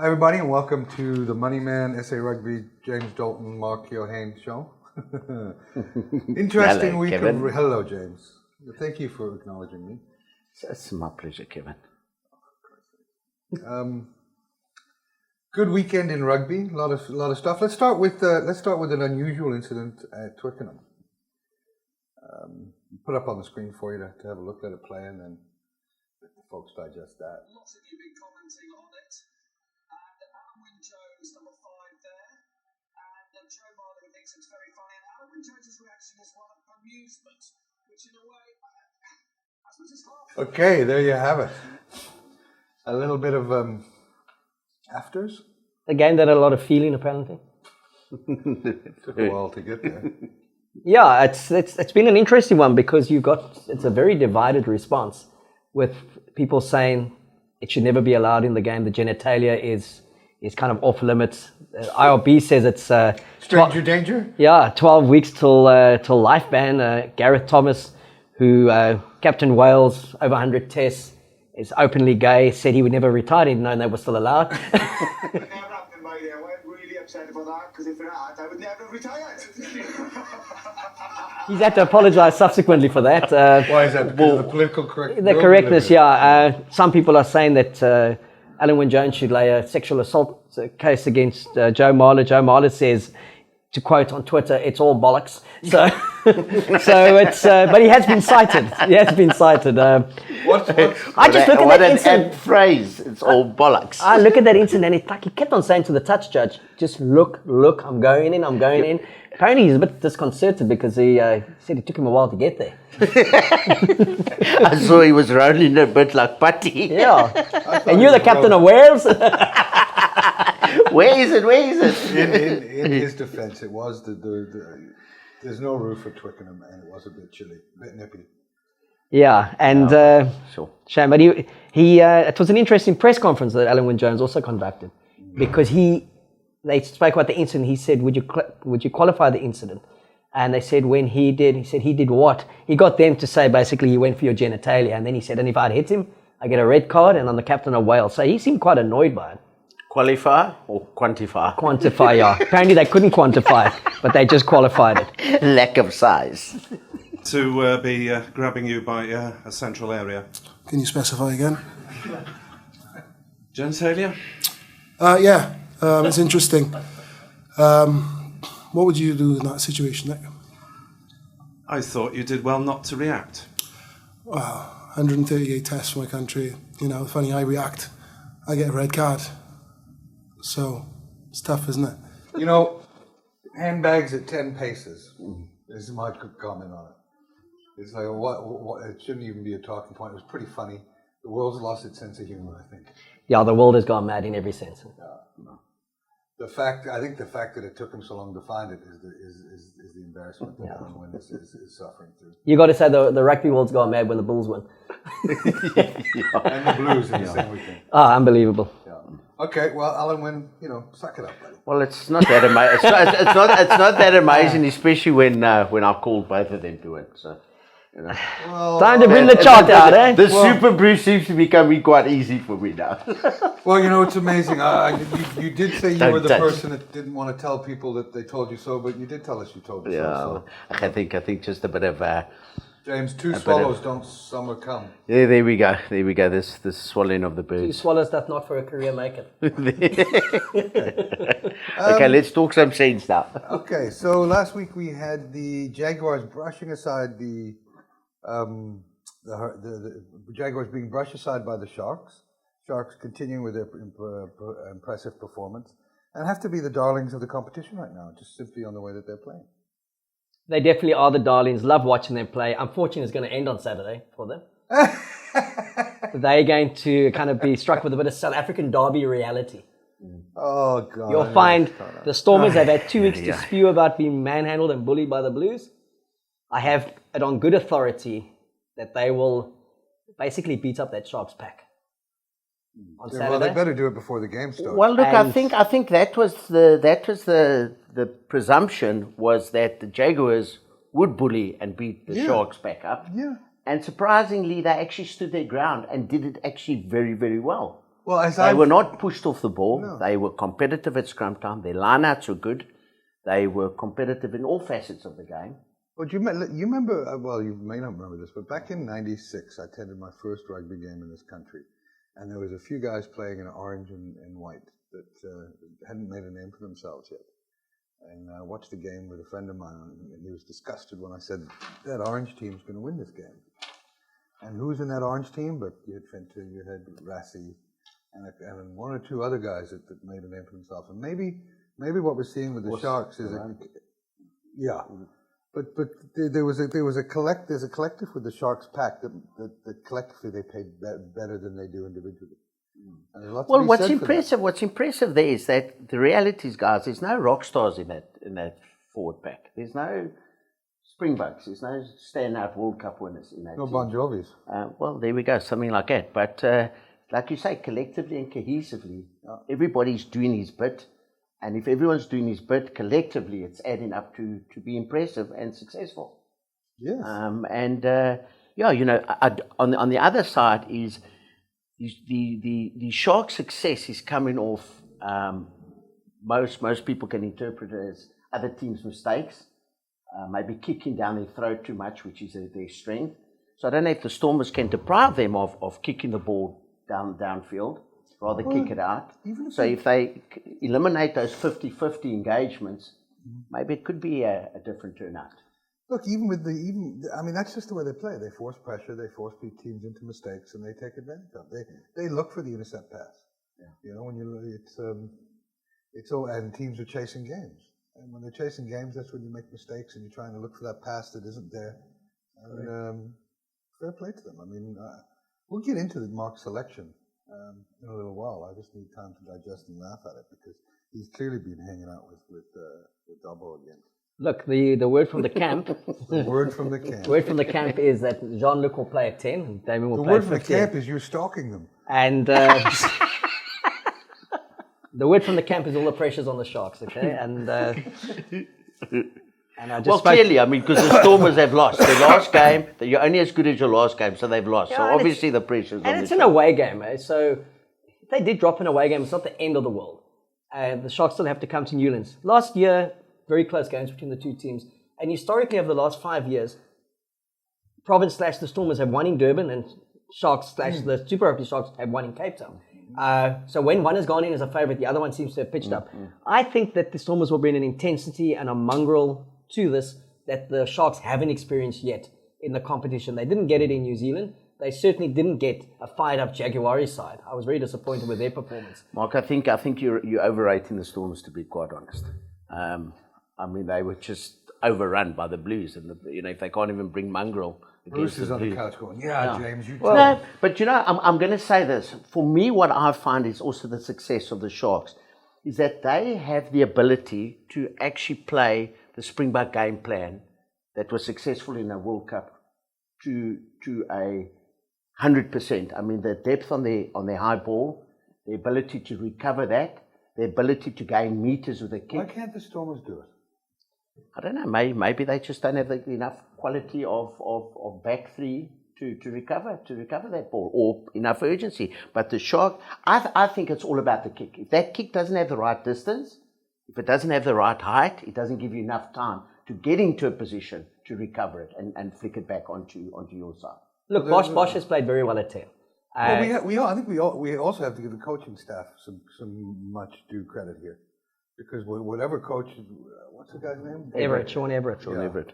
Hi everybody and welcome to the MoneyMan, SARugbymag, James Dalton, Mark Keohane show. Interesting week of... Hello James. Thank you for acknowledging me. It's my pleasure, Kevin. Good weekend in rugby, a lot of stuff. Let's start with an unusual incident at Twickenham. Put up on the screen for you to have a look at it play and then let the folks digest that. Lots of you been commenting on it. And Jones, number 5 there. And Joe Marley thinks it's very funny. And Alwyn Jones' reaction is one of amusement, which in a way, I suppose it's half. Okay, there you have it. A little bit of afters. A game that had a lot of feeling, apparently. Took a while to get there. Yeah, it's been an interesting one because it's a very divided response with people saying it should never be allowed in the game. The genitalia is kind of off limits. IRB says it's stranger danger. Yeah, 12 weeks till life ban. Gareth Thomas, who captained Wales over 100 tests, is openly gay. Said he would never retire. He didn't know they were still allowed. It never happened in my day. I'm really upset about that because if it had, I would never have retired. He's had to apologise subsequently for that. Why is that? Because of the political correctness. The correctness, yeah. Some people are saying that Alwyn Jones should lay a sexual assault case against Joe Marler. Joe Marler says, to quote on Twitter, it's all bollocks. So, it's. But he has been cited. He has been cited. I just look at that incident. Phrase. It's all bollocks. I look at that incident, and it's like he kept on saying to the touch judge, "Just look. I'm going in. I'm going in." Apparently, he's a bit disconcerted because he said it took him a while to get there. I saw he was rolling a bit like putty. Yeah. And you're the captain of Wales? Where is it? In his defence, it was there's no roof at Twickenham and it was a bit chilly, a bit nippy. Yeah, and sure. Shame, but he it was an interesting press conference that Alwyn Jones also conducted because they spoke about the incident. He said, would you qualify the incident? And they said when he did, he said he did what? He got them to say basically he went for your genitalia. And then he said, and if I'd hit him, I get a red card and I'm the captain of Wales. So he seemed quite annoyed by it. Qualify or quantify? Quantify, yeah. Apparently they couldn't quantify it, but they just qualified it. Lack of size. To be grabbing you by a central area. Can you specify again? Genitalia? Yeah, it's interesting. What would you do in that situation, Nick? I thought you did well not to react. 138 tests for my country. You know, funny, I react, I get a red card. So, it's tough, isn't it? You know, handbags at 10 paces. This is my comment on it. It's like, what? It shouldn't even be a talking point. It was pretty funny. The world's lost its sense of humor, I think. Yeah, the world has gone mad in every sense. I think the fact that it took him so long to find it is the embarrassment that Alwyn is suffering through. You got to say the rugby world's gone mad when the Bulls win. And the Blues in the same weekend. Unbelievable. Yeah. Okay, well, Alwyn, suck it up, buddy. Well, it's not that amazing. It's not that amazing, especially when I called both of them to win. So, Well, time to bring the chart out, eh? The Super Brew seems to be becoming quite easy for me now. Well, it's amazing. You did say you were the touch. person that didn't want to tell people that they told you so, but you did tell us you told us so. I think just a bit of James, 2 swallows don't summer come. Yeah, there we go. This swallowing of the birds. 2 swallows that not for a career make it. Okay, let's talk some sense now. Okay, so last week we had the Jaguars brushing aside the Jaguars being brushed aside by the Sharks. Sharks continuing with their impressive performance and have to be the darlings of the competition right now, just simply on the way that they're playing. They definitely are the darlings. Love watching them play. Unfortunately, it's going to end on Saturday for them. They're going to kind of be struck with a bit of South African derby reality. Oh, God. You'll find the Stormers have had 2 weeks to spew about being manhandled and bullied by the Blues. I have it on good authority that they will basically beat up that Sharks pack on Saturday. Well, they better do it before the game starts. Well, look, I think that was the presumption was that the Jaguars would bully and beat the Sharks back up. Yeah. And surprisingly, they actually stood their ground and did it actually very, very well. Well, as They I've- were not pushed off the ball. No. They were competitive at scrum time. Their lineouts were good. They were competitive in all facets of the game. But you remember, well, you may not remember this, but back in '96, I attended my first rugby game in this country, and there was a few guys playing in orange and white that hadn't made a name for themselves yet. And I watched a game with a friend of mine, and he was disgusted when I said, that orange team's going to win this game. And who's in that orange team? But you had Finter, you had Rassi, and one or two other guys that made a name for themselves. And maybe what we're seeing with the Sharks is, yeah. But there's a collective with the Sharks pack that collectively they pay better than they do individually. And there's lots to Well, be what's said for that. what's impressive there is that the reality is, guys, there's no rock stars in that forward pack. There's no Springboks. There's no standout World Cup winners in that No team. Bon Jovis. Well, there we go, something like that. But like you say, collectively and cohesively, everybody's doing his bit. And if everyone's doing his bit collectively, it's adding up to be impressive and successful. Yes. On the other side is the Sharks' success is coming off. Most people can interpret it as other teams' mistakes, maybe kicking down their throat too much, which is their strength. So I don't know if the Stormers can deprive them of kicking the ball downfield, rather kick it out. So if they eliminate those 50-50 engagements, maybe it could be a different turnout. Look, that's just the way they play. They force pressure, they force teams into mistakes, and they take advantage of it. They look for the intercept pass. Yeah. You know, and teams are chasing games. And when they're chasing games, that's when you make mistakes and you're trying to look for that pass that isn't there. And fair play to them. I mean, we'll get into the Mark selection in a little while. I just need time to digest and laugh at it because he's clearly been hanging out with Dubbo again. Look, the word from the camp. The word from the camp. Word from the camp is that Jean-Luc will play at 10 and Damien will The play word at from the 15. camp is you're stalking them. And the word from the camp is all the pressure's on the Sharks, okay? And I just Clearly, I mean, because the Stormers have lost. Their last game, you're only as good as your last game, so they've lost. Yeah, so and obviously the pressure's on And the it's an Sharks. away game, eh? So if they did drop an away game, it's not the end of the world. The Sharks still have to come to Newlands. Last year, very close games between the two teams. And historically, over the last 5 years, Province / the Stormers have won in Durban and Sharks / the Super Rugby Sharks have won in Cape Town. So when one has gone in as a favourite, the other one seems to have pitched up. I think that the Stormers will bring an intensity and a mongrel to this that the Sharks haven't experienced yet in the competition. They didn't get it in New Zealand. They certainly didn't get a fired-up Jaguari side. I was very disappointed with their performance. Mark, I think you're overrating the Stormers, to be quite honest. I mean, they were just overrun by the Blues, and if they can't even bring mongrel Bruce against is the on the Blues. couch going, yeah, James, you No, but I'm going to say this. For me, what I find is also the success of the Sharks is that they have the ability to actually play the Springbok game plan that was successful in the World Cup to 100%. I mean, the depth on their high ball, the ability to recover that, the ability to gain meters with a kick. Why can't the Stormers do it? I don't know. Maybe they just don't have enough quality of back three to recover that ball, or enough urgency. But the Shark, I think it's all about the kick. If that kick doesn't have the right distance, if it doesn't have the right height, it doesn't give you enough time to get into a position to recover it and flick it back onto your side. Look, Bosch has played very well at 10. I think we also have to give the coaching staff some much due credit here, because whatever coach, what's the guy's name? Sean Everett. Sean Everett.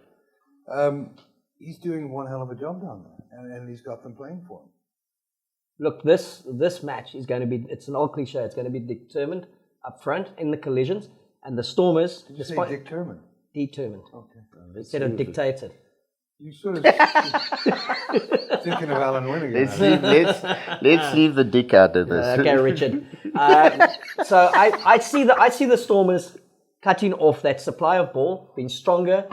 He's doing one hell of a job down there, and he's got them playing for him. Look, this match is going to be, it's an old cliche, it's going to be determined up front in the collisions, and the Stormers... Did you say determined? Determined. Okay. Instead of dictated. You sort of thinking of Alan Winning. Let's leave the dick out of this. Okay, Richard. So I see the Stormers cutting off that supply of ball, being stronger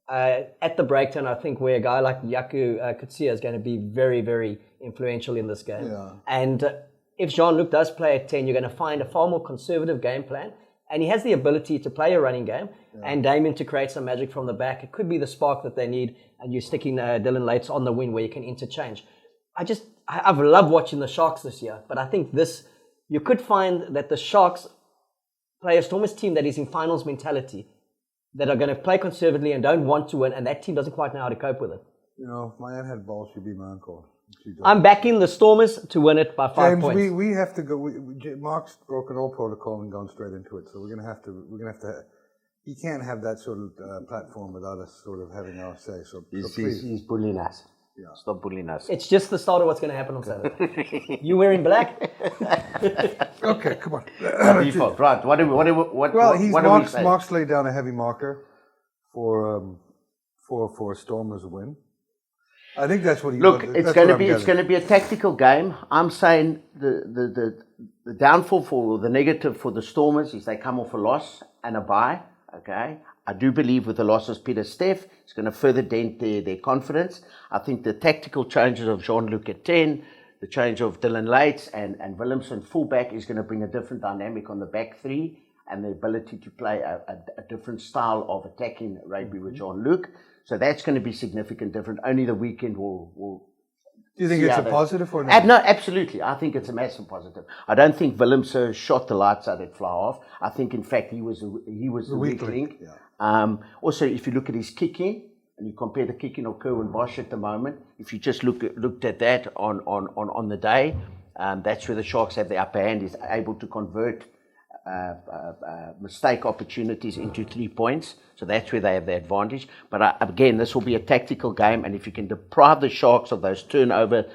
at the breakdown. I think where a guy like Yaku Kutsia is going to be very, very influential in this game. Yeah. And if Jean-Luc does play at 10, you're going to find a far more conservative game plan. And he has the ability to play a running game and Damien to create some magic from the back. It could be the spark that they need, and you're sticking Dylan Lates on the wing where you can interchange. I've loved watching the Sharks this year, but I think this you could find that the Sharks play a Stormers team that is in finals mentality, that are going to play conservatively and don't want to win, and that team doesn't quite know how to cope with it. You know, if my aunt had balls, she'd be my uncle. I'm backing the Stormers to win it by 5 James, points. we have to go. Mark's broken all protocol and gone straight into it, so we're gonna have to. He can't have that sort of platform without us sort of having our say. So please. He's bullying us. Yeah. Stop bullying us. It's just the start of what's going to happen on Saturday. You wearing black? Okay, come on. Default, right? What do we say? Mark's laid down a heavy marker for Stormers win. I think that's what he. Look, it's going to be a tactical game. I'm saying the downfall for the negative for the Stormers is they come off a loss and a bye. Okay, I do believe with the losses Peter Steff, it's going to further dent their confidence. I think the tactical changes of Jean-Luc at 10, the change of Dylan Lates and Willemson fullback is going to bring a different dynamic on the back three and the ability to play a different style of attacking rugby with Jean-Luc. So that's going to be significant different. Only the weekend will do you think it's a positive or not? No, absolutely. I think it's a massive positive. I don't think Willemse shot the lights out at Flower. I think, in fact, he was the weak link. Yeah. Also, if you look at his kicking and you compare the kicking of Kerwin Bosch at the moment, if you just looked at that on the day, that's where the Sharks have the upper hand. Is able to convert mistake opportunities into 3 points. So that's where they have the advantage. But again, this will be a tactical game, and if you can deprive the Sharks of those turnover,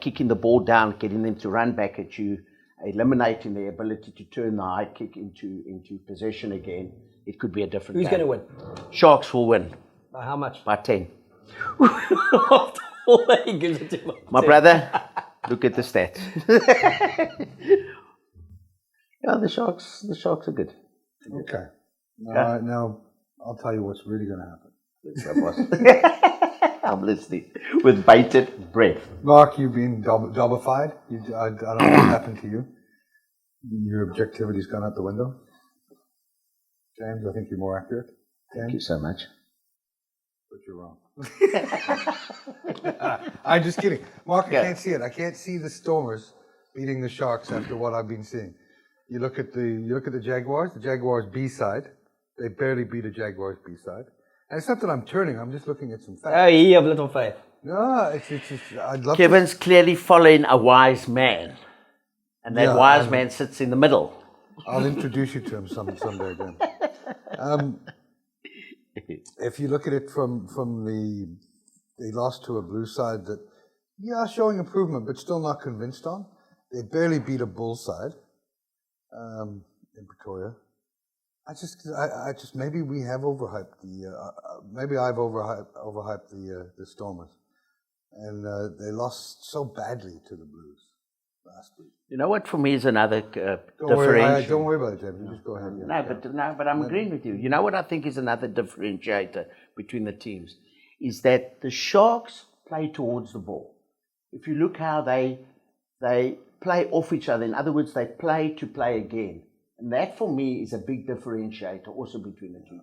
kicking the ball down, getting them to run back at you, eliminating their ability to turn the high kick into possession again, it could be a different Who's game. going to win? Sharks will win. By how much? By 10. He gives it to My brother, look at the stats. Yeah, the Sharks are good. Okay. Now, I'll tell you what's really going to happen. Let's go, boss. I'm listening with bated breath. Mark, you've been double-fied. I don't know what happened to you. Your objectivity's gone out the window. James, I think you're more accurate. Thank you so much. But you're wrong. I'm just kidding. Mark, I can't see it. I can't see the Stormers beating the Sharks after what I've been seeing. You look at the Jaguars B side. They barely beat a Jaguars B side. And it's not that I'm turning. I'm just looking at some facts. Oh, ye of little faith. No, it's just, I'd love Kevin's clearly following a wise man, and that wise man sits in the middle. I'll introduce you to him someday again. If you look at it from they lost to a blue side that showing improvement, but still not convinced on. They barely beat a bull side. In Pretoria, I just maybe we have overhyped maybe I've overhyped the Stormers, and they lost so badly to the Blues last week. You know what? For me is another Don't differential. worry about it, James. You just go ahead. But I'm agreeing with you. You know what I think is another differentiator between the teams is that the Sharks play towards the ball. If you look how they play off each other. In other words, they play to play again. And that, for me, is a big differentiator also between the two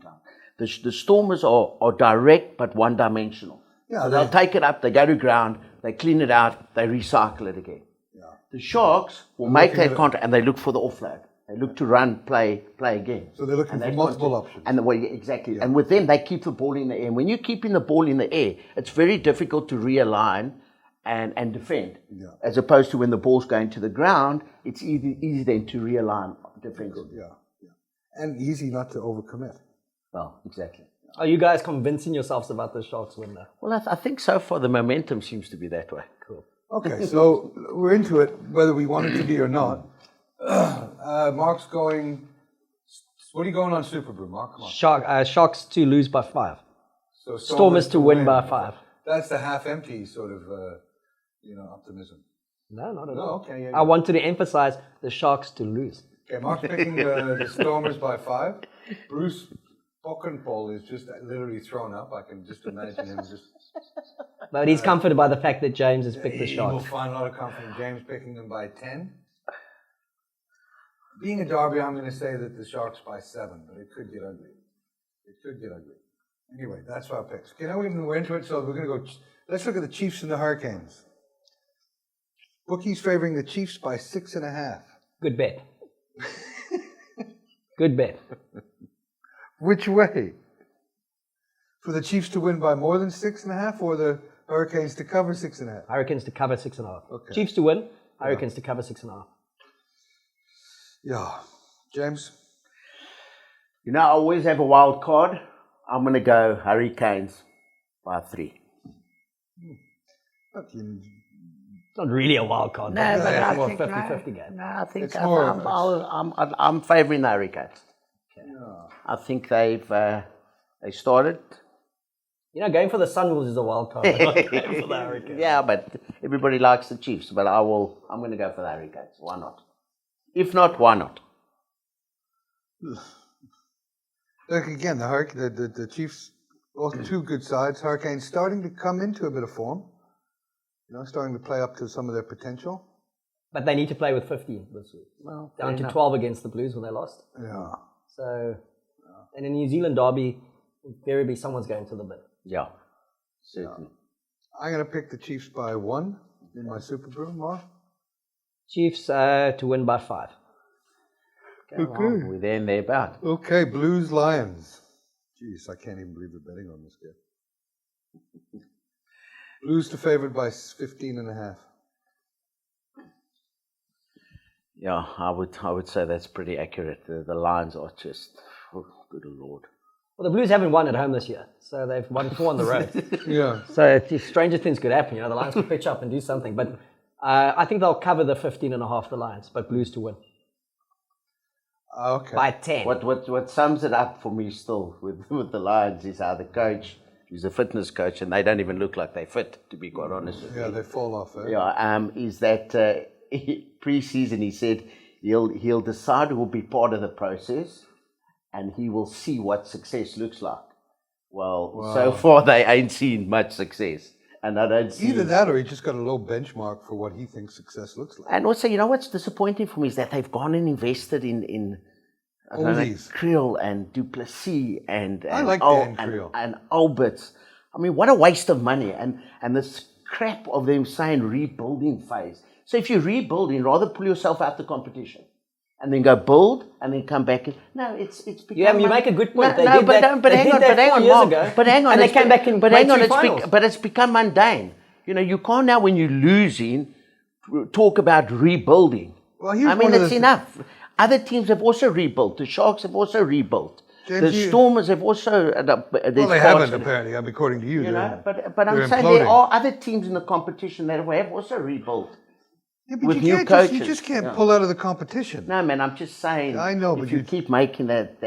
teams. The Stormers are direct but one-dimensional. Yeah, so they'll take it up, they go to ground, they clean it out, they recycle it again. Yeah. The Sharks will make that contact and they look for the offload. They look to run, play again. So they're looking for multiple options. And exactly. Yeah. And with them, they keep the ball in the air. And when you're keeping the ball in the air, it's very difficult to realign and defend. Yeah. As opposed to when the ball's going to the ground, it's easy then to realign defensively. Yeah. And easy not to overcommit. Well, exactly. Are you guys convincing yourselves about the Sharks win now? Well, I think so far the momentum seems to be that way. Cool. Okay, so we're into it, whether we want it to be or not. Mark's going... What are you going on Super Brew, Mark? Come on. Sharks to lose by 5. So Stormers to win by 5. That's the half-empty sort of, optimism. No, not at all. all. Okay, yeah. I wanted to emphasize the Sharks to lose. Okay, Mark's picking the Stormers by 5. Bruce Bockenpol is just literally thrown up. I can just imagine him just... But he's comforted by the fact that James has picked the Sharks. He will find a lot of comfort in James picking them by 10. Being a derby, I'm going to say that the Sharks by 7, but it could get ugly. Anyway, that's our picks. Okay, now we're into it, so we're going to go... Let's look at the Chiefs and the Hurricanes. Bookies favoring the Chiefs by 6.5. Good bet. Good bet. Which way? For the Chiefs to win by more than 6.5, or the Hurricanes to cover 6.5? Hurricanes to cover 6.5. Okay. Chiefs to win. Hurricanes to cover 6.5. Yeah. James? You know, I always have a wild card. I'm going to go Hurricanes by 3. Fucking It's not really a wild card. No, but it's I more think 50-50 game. No, I think It's more of I'm favouring the Hurricanes. I think they started. You know, going for the Sunwolves is a wild card. But not going for the Hurricanes. Yeah, but everybody likes the Chiefs. But I'm going to go for the Hurricanes. Why not? If not, why not? Look, again, the Chiefs, all two good sides. Hurricanes starting to come into a bit of form. You know, starting to play up to some of their potential. But they need to play with 15 this week. Well, Down to enough. 12 against the Blues when they lost. Yeah. So, and in New Zealand derby, invariably someone's going to the bin. Yeah, certainly. I'm going to pick the Chiefs by 1 in my Super Brew, Mark. Chiefs to win by 5. Okay. Well, we're there and thereabout. Okay, Blues Lions. Jeez, I can't even believe we're betting on this game. Blues to favored by 15.5. Yeah, I would say that's pretty accurate. The Lions are just, good Lord. Well, the Blues haven't won at home this year, so they've won 4 on the road. Yeah. So stranger things could happen. You know, the Lions could pitch up and do something. But I think they'll cover the 15.5, the Lions, but Blues to win. Okay. By 10. What sums it up for me still with the Lions is how the coach, he's a fitness coach, and they don't even look like they're fit, to be quite honest with you. Yeah, they fall off. Eh? Yeah, is that pre-season he said he'll decide who will be part of the process, and he will see what success looks like. Well, so far they ain't seen much success, and I don't see Either that, or he just got a low benchmark for what he thinks success looks like. And also, you know what's disappointing for me is that they've gone and invested in Oldies. Creel and Duplessis and I like Dan Creel. and Alberts. I mean, what a waste of money, and this crap of them saying rebuilding phase. So if you're rebuilding, rather pull yourself out the competition and then go build and then come back in. No, it's become Yeah, you make a good point. No, hang on, Mark. But hang on, and they came back in. But hang on, finals. but it's become mundane. You know, you can't now when you're losing talk about rebuilding. Well, here's I mean, one of it's the- enough. Other teams have also rebuilt. The Sharks have also rebuilt. James, the Stormers have also. Well, they haven't, apparently, according to you. You know, but they're I'm saying imploding. there are other teams in the competition that have also rebuilt. Yeah, but with you new can't coaches. you just can't Yeah. pull out of the competition. No, man, I'm just saying. I know, if but you you- keep making that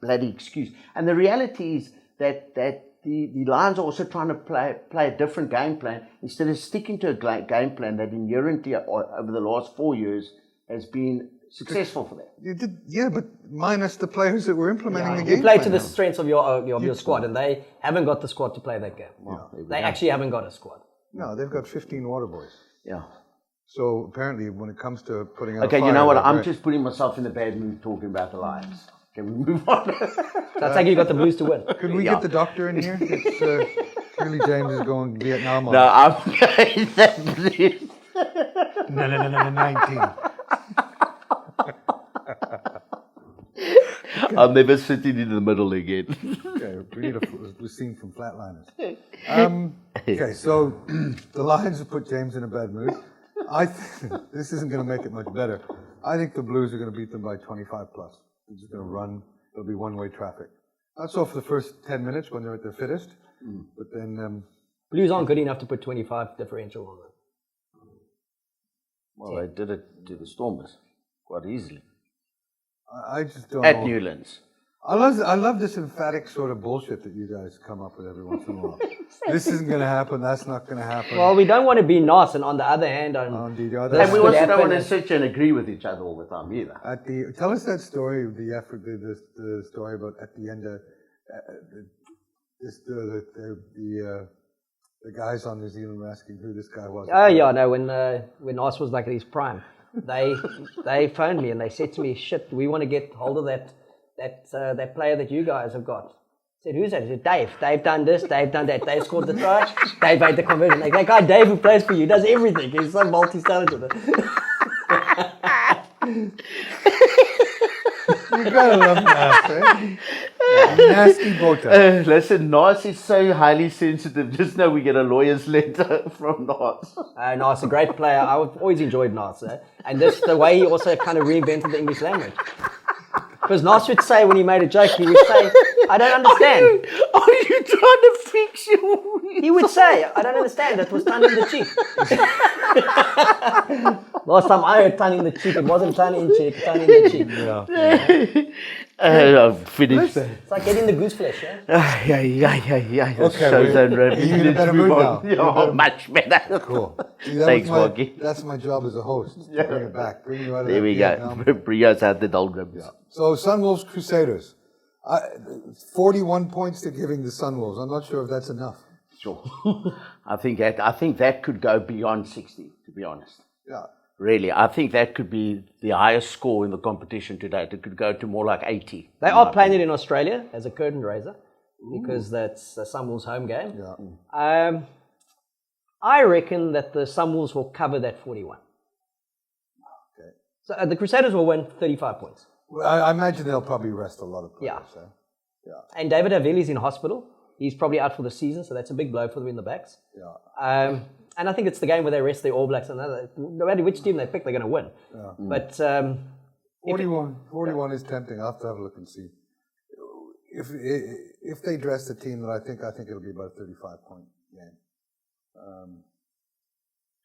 bloody excuse, and the reality is that the Lions are also trying to play a different game plan instead of sticking to a game plan that inherently over the last 4 years has been successful for them. You did, yeah, but minus the players that were implementing the You game play plan. to the strengths of your squad, and they haven't got the squad to play that game. They actually haven't got a squad. No, they've got 15 water boys. Yeah. So apparently, when it comes to putting out a Okay, you fire, know what? they're I'm great. just putting myself in a bad mood talking about the Lions. Can we move on? That's how you got the Blues to win. Could we Yeah. get the doctor in here? It's clearly James is going Vietnam on. No, I'm going that Blues. No, 19. I'm never sitting in the middle again. Okay, we need a scene from Flatliners. Okay, so the Lions have put James in a bad mood. This isn't going to make it much better. I think the Blues are going to beat them by 25 plus. They're just going to run. There'll be one-way traffic. That's all for the first 10 minutes when they're at their fittest. But then, Blues aren't good enough to put 25 differential on them. Well, they did it to the Stormers quite easily. I just don't At know. Newlands. I love this emphatic sort of bullshit that you guys come up with every once in a while. This isn't going to happen. That's not going to happen. Well, we don't want to be nice, and on the other hand, Indeed, And That's we could also happen. don't want to sit here and agree with each other all the time either. Tell us that story, the story about at the end of the guys on New Zealand were asking who this guy was. oh yeah, no, when Ice was like at his prime, they phoned me and they said to me, "Shit, we want to get hold of that player that you guys have got." I said, "Who's that?" He said, "Dave. Dave done this, Dave done that. Dave scored the try, Dave made the conversion." Like, that guy Dave who plays for you does everything. He's so multi-talented. You gotta love Nas, eh? Nasty bow tie. Listen, Nas is so highly sensitive. Just know we get a lawyer's letter from Nas. Nas, a great player. I've always enjoyed Nas. And this the way he also kind of reinvented the English language. Because Nas would say when he made a joke, he would say, I don't understand. Are you trying to fix your... He would say, I don't understand. That was tongue in the cheek. Last time I heard tongue in the cheek, it wasn't tongue in cheek, tongue in the cheek. I've finished. It's like getting the goose flesh, yeah? Yeah. Okay, Show's are you in a better mood now? Yeah, much better. Cool. See, Thanks, Woggy. That's my job as a host, to bring it back. Bring you out of There that we Vietnam. go. Bring us out the doldrums. Yeah. So Sunwolves Crusaders. 41 points to giving the Sunwolves. I'm not sure if that's enough. Sure. I think that could go beyond 60, to be honest. Yeah. Really, I think that could be the highest score in the competition today. It could go to more like 80. They are playing it in Australia as a curtain raiser because that's the Sunwolves home game. Yeah. I reckon that the Sunwolves will cover that 41. Okay. So the Crusaders will win 35 points. Well, I imagine they'll probably rest a lot of players. Yeah. Eh? Yeah. And David Havili's in hospital. He's probably out for the season, so that's a big blow for them in the backs. Yeah. And I think it's the game where they rest the All Blacks. And no matter which team they pick, they're going to win. Yeah. But 41 is tempting. I'll have to have a look and see. If they dress the team, that I think it'll be about a 35-point game.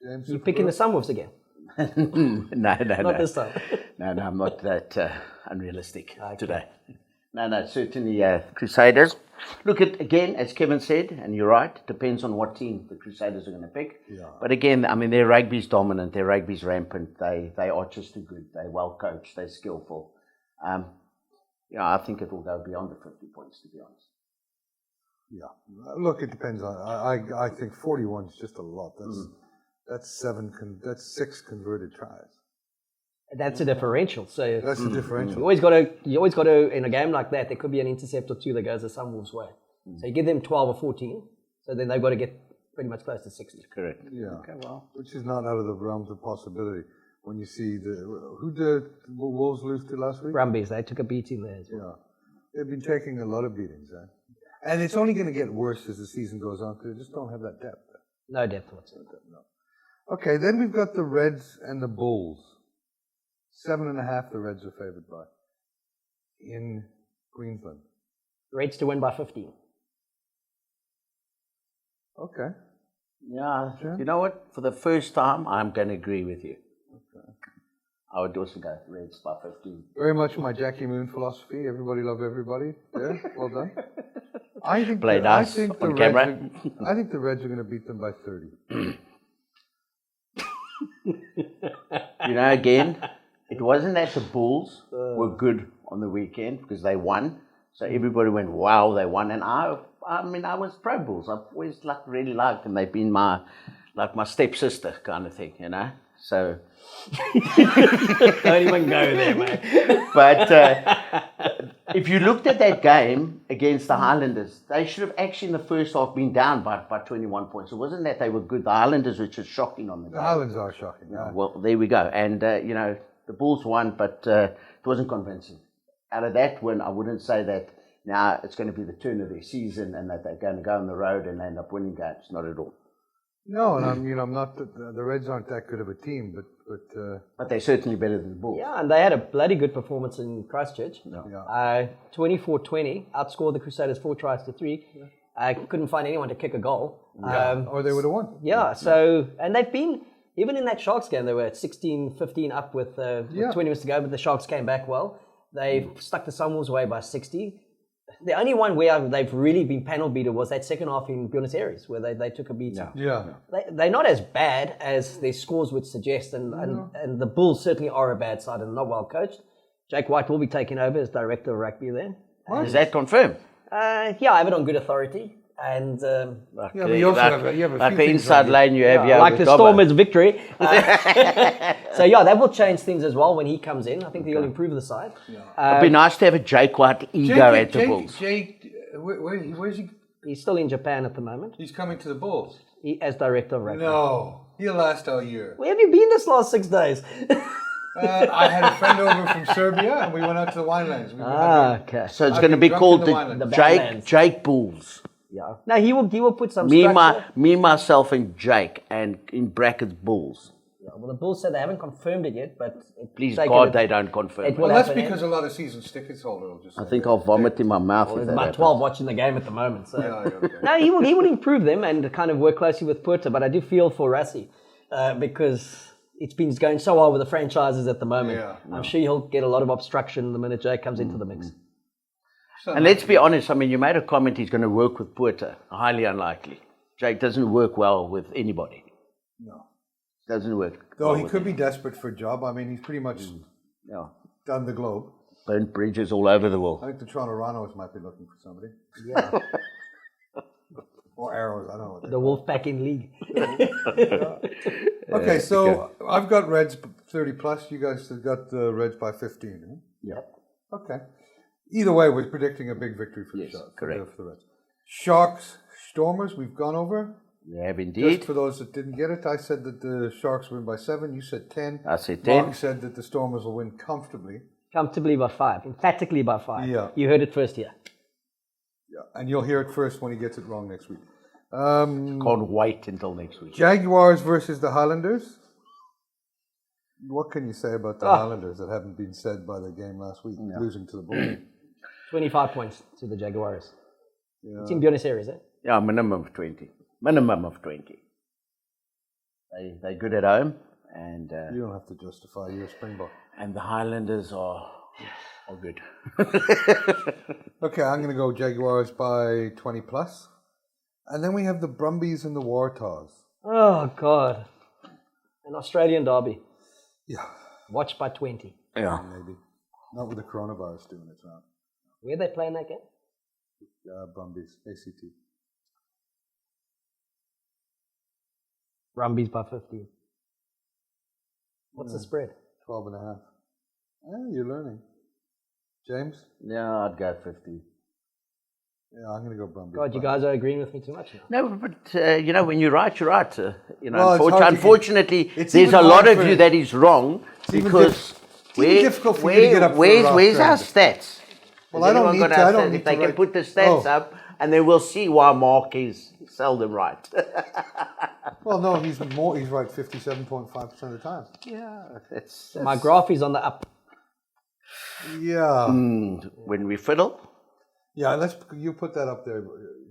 James, you're picking the Sunwolves again. No. Not this time. No, I'm not that unrealistic today. No, certainly Crusaders. Look, again, as Kevin said, and you're right, it depends on what team the Crusaders are going to pick. Yeah. But again, I mean, their rugby's dominant, their rugby's rampant, they are just too good, they're well coached, they're skillful. I think it will go beyond the 50 points, to be honest. Yeah. Look, it depends on. I think 41 is just a lot. That's 6 converted tries. That's a differential. So That's the differential. you always got to in a game like that, there could be an intercept or two that goes the Sunwolves' way. So you give them 12 or 14, so then they've got to get pretty much close to 60. Correct. Yeah. Okay, well. Which is not out of the realms of possibility. When you see who did Wolves lose to last week? Brumbies, they took a beating there as well. Yeah. They've been taking a lot of beatings, and it's only going to get worse as the season goes on because they just don't have that depth. No depth whatsoever. No. Okay, then we've got the Reds and the Bulls. 7.5 the Reds are favoured by in Queensland. Reds to win by 15. Okay. Yeah, you know what? For the first time, I'm going to agree with you. Okay. I would also go Reds by 15. Very much my Jackie Moon philosophy. Everybody love everybody. Yeah, well done. I think Play nice on camera. I think the Reds are going to beat them by 30. Again, it wasn't that the Bulls were good on the weekend because they won. So everybody went, wow, they won. And I was pro Bulls. I've always really liked them. They've been my stepsister kind of thing, So don't even go there, mate. But if you looked at that game against the Highlanders, they should have actually in the first half been down by 21 points. It wasn't that they were good. The Highlanders were just shocking on the game. The Highlanders are shocking. Yeah. Well, there we go. And, the Bulls won, but it wasn't convincing. Out of that win, I wouldn't say that now it's going to be the turn of their season and that they're going to go on the road and end up winning games. Not at all. No, and I'm not. The Reds aren't that good of a team, but they're certainly better than the Bulls. Yeah, and they had a bloody good performance in Christchurch. Yeah. 24-20, outscored the Crusaders 4 tries to 3. I couldn't find anyone to kick a goal. Or they would have won. Yeah. So and they've been. Even in that Sharks game, they were at 16-15 up with 20 minutes to go, but the Sharks came back well. They've stuck the Sunwolves away by 60. The only one where they've really been panel beater was that second half in Buenos Aires, where they took a beating. Yeah. They're not as bad as their scores would suggest, and the Bulls certainly are a bad side and not well coached. Jake White will be taking over as director of rugby there. Is that confirmed? I have it on good authority. And but you also have a few the inside lane you have, like the Stormers' victory. So that will change things as well when he comes in. I think he'll improve the side. It'd be nice to have a Jake White ego at the Bulls. Jake, where's he? He's still in Japan at the moment. He's coming to the Bulls. As director of rugby. No, he'll last all year. Where have you been this last 6 days? I had a friend over from Serbia, and we went out to the winelands. Okay. So it's I've going to been be drunk called in the the Winelands. The Jake Badlands. Jake Bulls. Yeah. No, he will put some Me, structure. myself, and Jake, and in brackets Bulls. Yeah, well, the Bulls said they haven't confirmed it yet, but Please take God, it- they don't confirm it it. will Well, that's happen, because a lot of season tickets holder will just. I think I'll vomit in my mouth. There's if that about happens. 12 watching the game at the moment. So. Yeah, okay. No, he will improve them and kind of work closely with Puerto, but I do feel for Rassi because it's been going so well with the franchises at the moment. Yeah. I'm sure he'll get a lot of obstruction the minute Jake comes into the mix. And let's be honest, I mean, you made a comment he's going to work with Puerto. Highly unlikely. Jake doesn't work well with anybody. No. Doesn't work. Though well he with could be desperate for a job. I mean, he's pretty much Yeah. done the globe. Burnt bridges all over the I world. think the Toronto Rhinos might be looking for somebody. Yeah. Or Arrows, I don't know what The Wolfpack in league. Okay, so I've got Reds 30 plus. You guys have got the Reds by 15. Huh? Yep. Okay. Either way, we're predicting a big victory for the Sharks. correct. For the Reds. Sharks, Stormers, we've gone over. We have Just indeed. for those that didn't get it, I said that the Sharks win by 7. You said 10. I said 10. Mark said that the Stormers will win comfortably. Comfortably by 5. Emphatically by 5. Yeah. You heard it first here. Yeah, and you'll hear it first when he gets it wrong next week. Can't wait until next week. Jaguars versus the Highlanders. What can you say about the Highlanders that haven't been said by the game last week, losing to the Bulls? 25 points to the Jaguars. It's in Buenos Aires, eh? Yeah, minimum of 20. Minimum of 20. They're good at home, and You don't have to justify your Springbok. the Highlanders are good. Okay, I'm going to go Jaguars by 20 plus. And then we have the Brumbies and the Waratahs. Oh, God. An Australian derby. Yeah, Watched by 20. Yeah. maybe. Not with the coronavirus doing its round. Where they playing that game? Brumbies, ACT. Brumbies by 15. What's the spread? 12 and a half. You're learning. James? Yeah, I'd go 50. Yeah, I'm going to go Brumbies. God, you guys are agreeing with me too much now. No, but you know, when you're right, you're right. Well, it's hard to unfortunately, it's there's even a lot hard of for- you that is wrong even because even difficult for you to get up for a rough where's our ground. stats? Well, Has I don't anyone need got to- our I don't stats? need If they to can write- put the stats Oh. up, and then we'll see why Mark is seldom right. Well, no, he's right 57.5% of the time. Yeah, that's My graph is on the up. Yeah. when we fiddle. Yeah, you put that up there,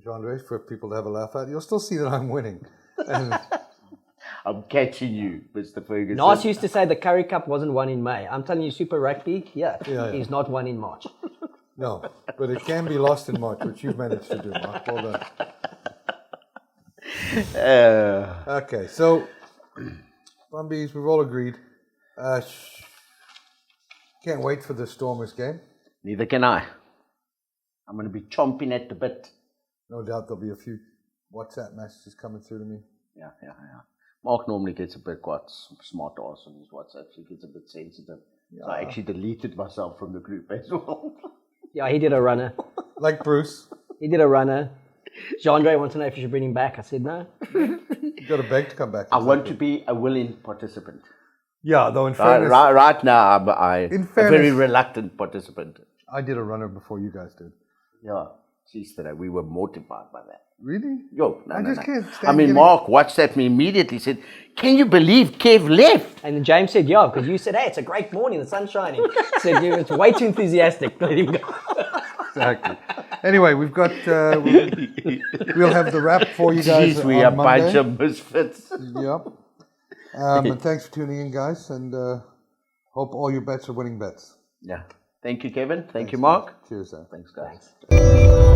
Andre, for people to have a laugh at. You'll still see that I'm winning. And I'm catching you, Mr. Ferguson. Nas used to say the Curry Cup wasn't won in May. I'm telling you, Super Rugby, is not won in March. no, but it can be lost in March, which you've managed to do, Mark. Well done. Okay, so Brumbies, we've all agreed. Can't wait for the Stormers game. Neither can I. I'm going to be chomping at the bit. No doubt there'll be a few WhatsApp messages coming through to me. Yeah. Mark normally gets a bit quite smart ass on his WhatsApp. He gets a bit sensitive. So I actually deleted myself from the group as well. Yeah, he did a runner. Like Bruce. He did a runner. Jean-Andre wants to know if you should bring him back. I said no. You've got to beg to come back. I want to be a willing participant. Yeah, though in fairness, Right now, I'm a very fairness- reluctant participant. I did a runner before you guys did. Yeah, geez, today we were mortified by that. Really? Yo, no, I no, just no. can't I stand mean, getting- Mark WhatsApped me immediately, said, can you believe Kev left? And then James said, yeah, because you said, hey, it's a great morning, the sun's shining. I said, yeah, it's way too enthusiastic. Let him go. Exactly. Anyway, we've got, we'll have the wrap for you guys Jeez, we on are a Monday. bunch of misfits. Yep. And thanks for tuning in, guys, and hope all your bets are winning bets. Yeah. Thank you, Kevin. Thank you, Mark. Cheers, sir. Thanks, guys.